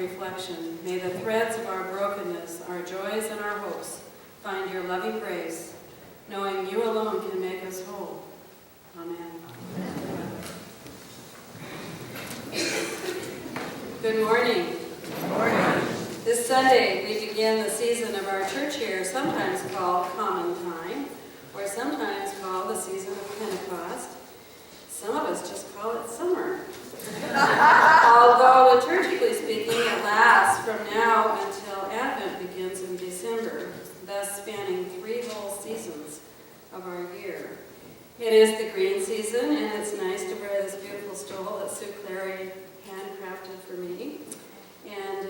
reflection, may the threads of our brokenness, our joys and our hopes find your loving grace, knowing you alone can make us whole. Amen. Good morning. Good morning. This Sunday we begin the season of our church year, sometimes called Common Time, or sometimes called the season of Pentecost. Some of us just call it summer. Although liturgically speaking, it lasts from now until Advent begins in December, thus spanning 3 whole seasons of our year. It is the green season, and it's nice to wear this beautiful stole that Sue Clary handcrafted for me. And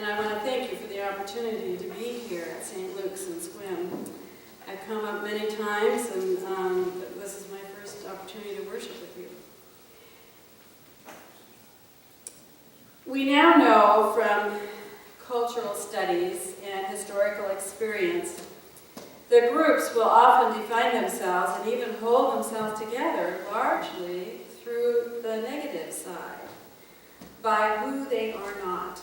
I want to thank you for the opportunity to be here at St. Luke's in Sequim. I've come up many times, and this is my first opportunity to worship with you. We now know from cultural studies and historical experience that groups will often define themselves and even hold themselves together largely through the negative side, by who they are not,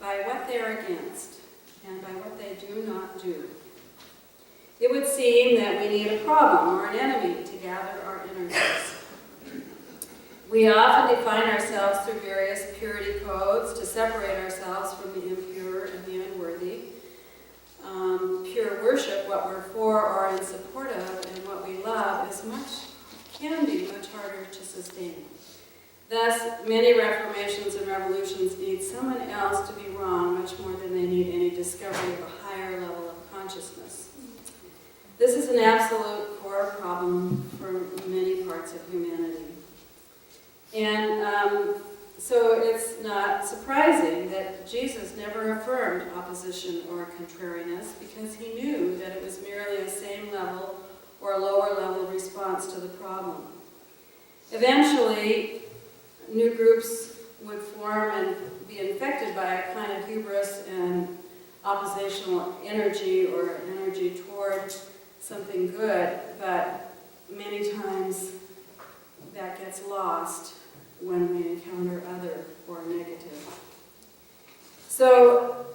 by what they are against, and by what they do not do. It would seem that we need a problem or an enemy to gather our energies. We often define ourselves through various purity codes to separate ourselves from the impure and the unworthy. Pure worship, what we're for or in support of, and what we love can be much harder to sustain. Thus, many reformations and revolutions need someone else to be wrong much more than they need any discovery of a higher level of consciousness. This is an absolute core problem for many parts of humanity. And so it's not surprising that Jesus never affirmed opposition or contrariness, because he knew that it was merely a same level or lower level response to the problem. Eventually, new groups would form and be infected by a kind of hubris and oppositional energy, or energy toward something good, but many times that gets lost when we encounter other or negative. So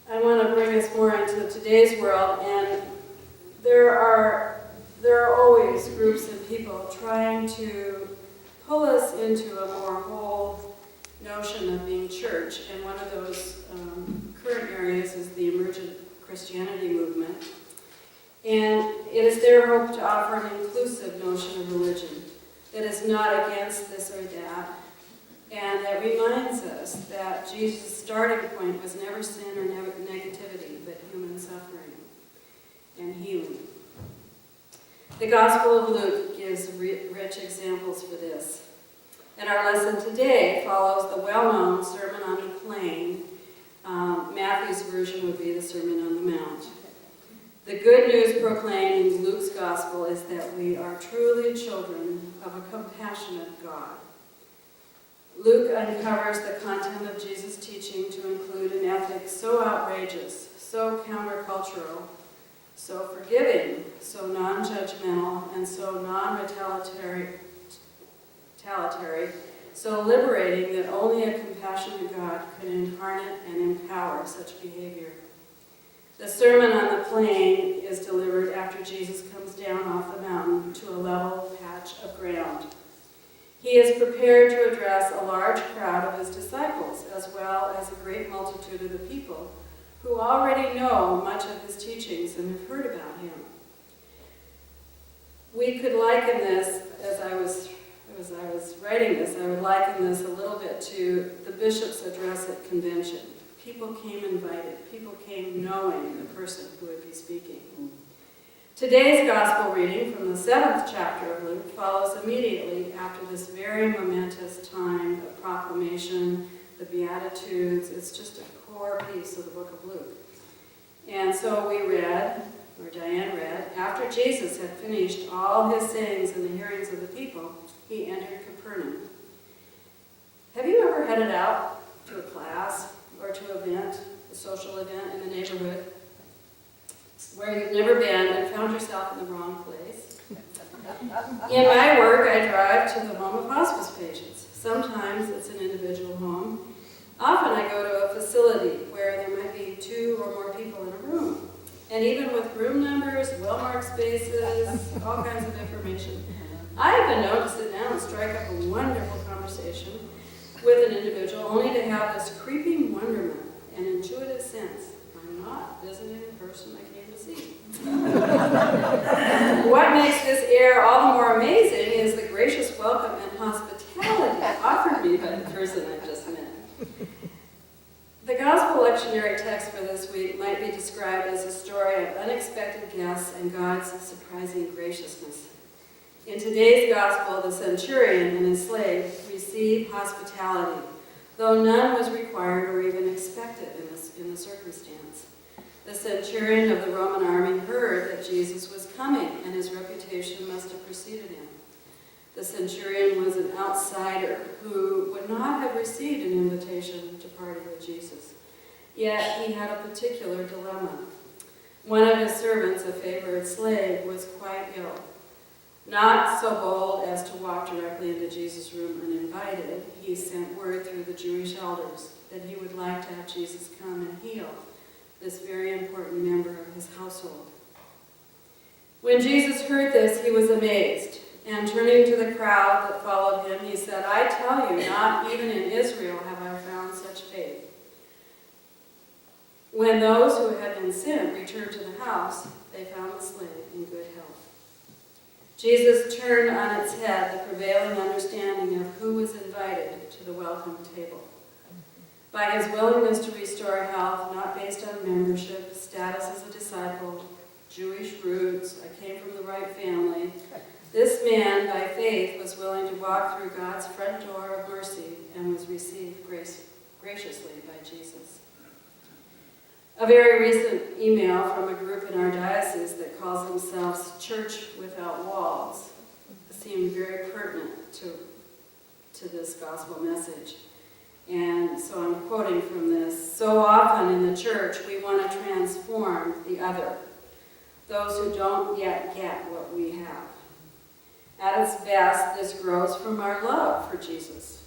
I want to bring us more into today's world, and there are always groups of people trying to pull us into a more whole notion of being church, and one of those current areas is the emergent Christianity movement. And it is their hope to offer an inclusive notion of religion that is not against this or that, and that reminds us that Jesus' starting point was never sin or negativity, but human suffering and healing. The Gospel of Luke gives rich examples for this. And our lesson today follows the well-known Sermon on the Plain. Matthew's version would be the Sermon on the Mount. The good news proclaimed in Luke's Gospel is that we are truly children of a compassionate God. Luke uncovers the content of Jesus' teaching to include an ethic so outrageous, so countercultural, so forgiving, so non-judgmental, and so non-retaliatory, so liberating that only a compassionate God could incarnate and empower such behavior. The Sermon on the Plain is delivered after Jesus comes down off the mountain to a level patch of ground. He is prepared to address a large crowd of his disciples, as well as a great multitude of the people who already know much of his teachings and have heard about him. We could liken this, as I was writing this, I would liken this a little bit to the bishop's address at convention. People came invited. People came knowing the person who would be speaking. Today's gospel reading from the 7th chapter of Luke follows immediately after this very momentous time of proclamation, the Beatitudes. It's just a core piece of the book of Luke. And so we read, or Diane read, after Jesus had finished all his sayings in the hearings of the people, he entered Capernaum. Have you ever headed out to a class or to an event, a social event in the neighborhood, where you've never been and found yourself in the wrong place? In my work, I drive to the home of hospice patients. Sometimes it's an individual home. often I go to a facility where there might be 2 or more people in a room. And even with room numbers, well-marked spaces, all kinds of information, I have been known to sit down and strike up a wonderful conversation with an individual only to have this creeping wonderment and intuitive sense, I'm not visiting the person I came to see. What makes this air all the more amazing is the gracious welcome and hospitality offered me by the person I just met. The gospel lectionary text for this week might be described as a story of unexpected guests and God's surprising graciousness. In today's gospel, the centurion and his slave receive hospitality, though none was required or even expected in the circumstance. The centurion of the Roman army heard that Jesus was coming, and his reputation must have preceded him. The centurion was an outsider who would not have received an invitation to party with Jesus. Yet he had a particular dilemma. One of his servants, a favored slave, was quite ill. Not so bold as to walk directly into Jesus' room uninvited, he sent word through the Jewish elders that he would like to have Jesus come and heal this very important member of his household. When Jesus heard this, he was amazed, and turning to the crowd that followed him, he said, I tell you, not even in Israel have I found such faith. When those who had been sent returned to the house, they found the slave in good health. Jesus turned on its head the prevailing understanding of who was invited to the welcome table. By his willingness to restore health, not based on membership, status as a disciple, Jewish roots, I came from the right family, this man, by faith, was willing to walk through God's front door of mercy and was received graciously by Jesus. A very recent email from a group in our diocese that calls themselves Church Without Walls seemed very pertinent to this gospel message. And so I'm quoting from this. So often in the church, we want to transform the other, those who don't yet get what we have. At its best, this grows from our love for Jesus.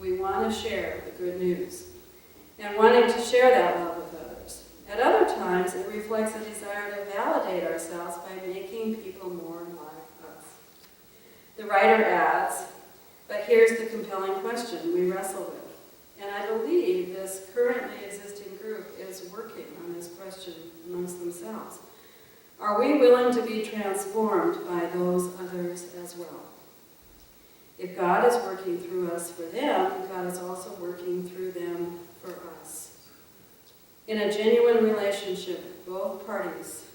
We want to share the good news and wanting to share that love with others. At other times, it reflects a desire to validate ourselves by making people more like us. The writer adds, but here's the compelling question we wrestle with. And I believe this currently existing group is working on this question amongst themselves. Are we willing to be transformed by those others as well? If God is working through us for them, God is also working through them for us. In a genuine relationship, both parties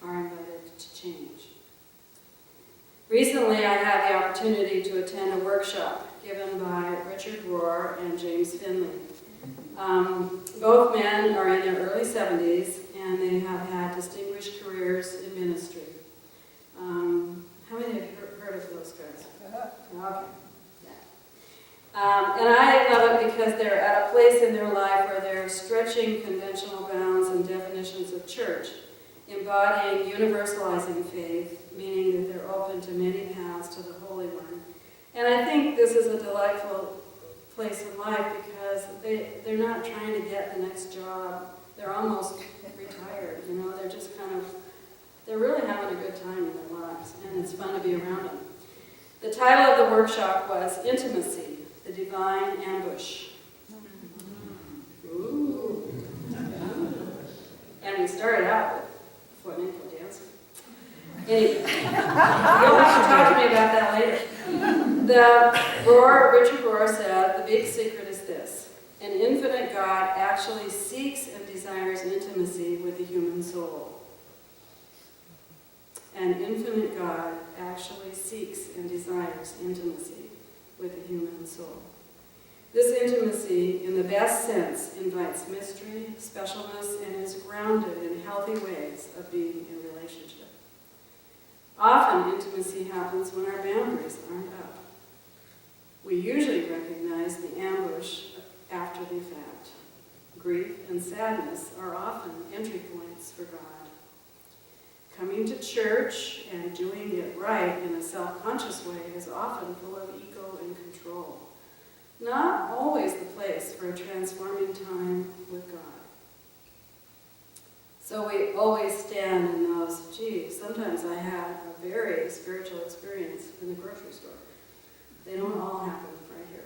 are invited to change. Recently, I had the opportunity to attend a workshop given by Richard Rohr and James Finley. Both men are in their early 70s, and they have had distinguished careers in ministry. How many of you heard of those guys? Okay. Yeah. And I love it because they're at a place in their life where they're stretching conventional bounds and definitions of church, embodying universalizing faith, meaning that they're open to many paths to the Holy One. And I think this is a delightful place in life because they're not trying to get the next job. They're almost retired, they're just they're really having a good time in their lives, and it's fun to be around them. The title of the workshop was Intimacy, the Divine Ambush. Ooh. And we started out with flamenco dancing. Anyway, you'll have to talk to me about that later. Richard Rohr said, the big secret is this. An infinite God actually seeks and desires intimacy with the human soul. An infinite God actually seeks and desires intimacy with the human soul. This intimacy, in the best sense, invites mystery, specialness, and is grounded in healthy ways of being in relationship. Often, intimacy happens when our boundaries aren't up. We usually recognize the ambush after the fact. Grief and sadness are often entry points for God. Coming to church and doing it right in a self-conscious way is often full of ego and control. Not always the place for a transformative sometimes I had a very spiritual experience in the grocery store. They don't all happen right here.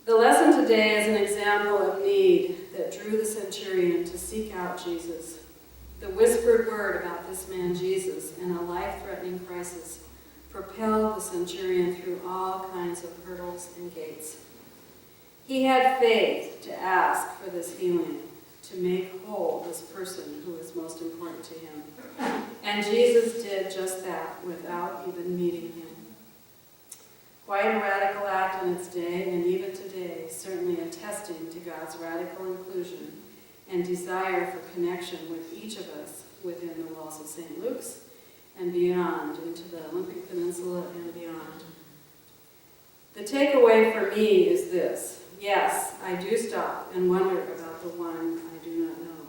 The lesson today is an example of need that drew the centurion to seek out Jesus. The whispered word about this man Jesus in a life-threatening crisis propelled the centurion through all kinds of hurdles and gates. He had faith to ask for this healing, to make whole this person who was most important to him. And Jesus did just that without even meeting him. Quite a radical act in its day, and even today, certainly attesting to God's radical inclusion and desire for connection with each of us within the walls of St. Luke's and beyond, into the Olympic Peninsula and beyond. The takeaway for me is this. Yes, I do stop and wonder about the one I do not know.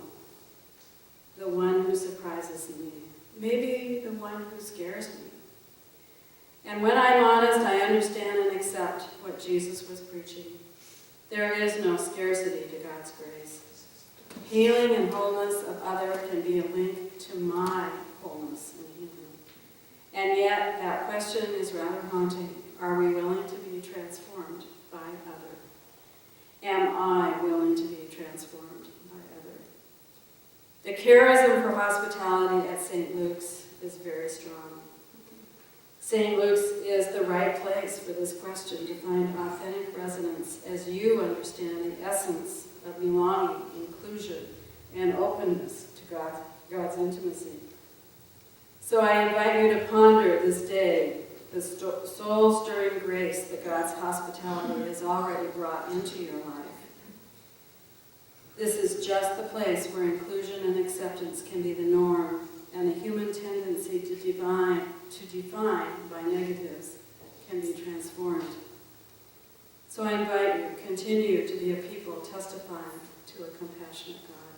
The one who surprises me. Maybe the one who scares me. And when I'm honest, I understand and accept what Jesus was preaching. There is no scarcity to God's grace. Healing and wholeness of others can be a link to my wholeness and healing. And yet, that question is rather haunting. Are we willing to be transformed by other? Am I willing to be transformed by other? The charism for hospitality at St. Luke's is very strong. St. Luke's is the right place for this question to find authentic resonance as you understand the essence of belonging, inclusion, and openness to God's intimacy. So I invite you to ponder this day the soul-stirring grace that God's hospitality has already brought into your life. This is just the place where inclusion and acceptance can be the norm, and the human tendency to define by negatives can be transformed. So I invite you, continue to be a people testifying to a compassionate God.